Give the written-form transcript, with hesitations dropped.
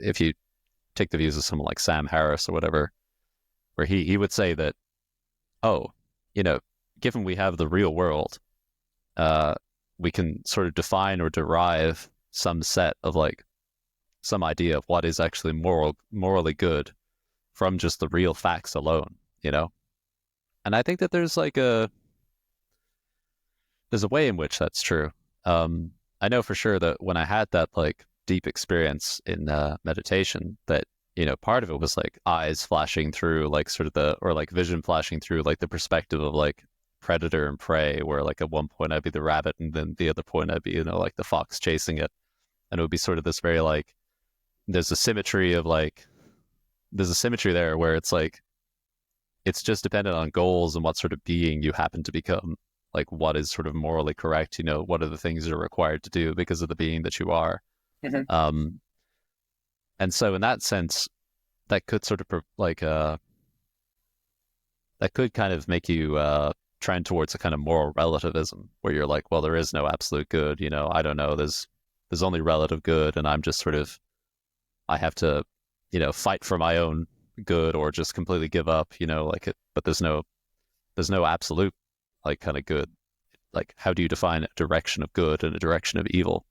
if you take the views of someone like Sam Harris or whatever, where he would say that, oh, you know, given we have the real world, uh, we can sort of define or derive some set of like some idea of what is actually morally good from just the real facts alone, you know? And I think that there's a way in which that's true. I know for sure that when I had that like deep experience in meditation, that part of it was like eyes flashing through, like sort of or like vision flashing through, like the perspective of like predator and prey, where like at one point I'd be the rabbit, and then the other point I'd be like the fox chasing it, and it would be sort of this very like there's a symmetry of like there's a symmetry there where it's like it's just dependent on goals and what sort of being you happen to become, like what is sort of morally correct, what are the things you're required to do because of the being that you are. Hmm. um and so in that sense, that could sort of that could kind of make you trend towards a kind of moral relativism where you're like, well, there is no absolute good, I don't know, there's only relative good, and I'm just sort of, I have to fight for my own good or just completely give up, like it, but there's no absolute like kind of good. Like, how do you define a direction of good and a direction of evil?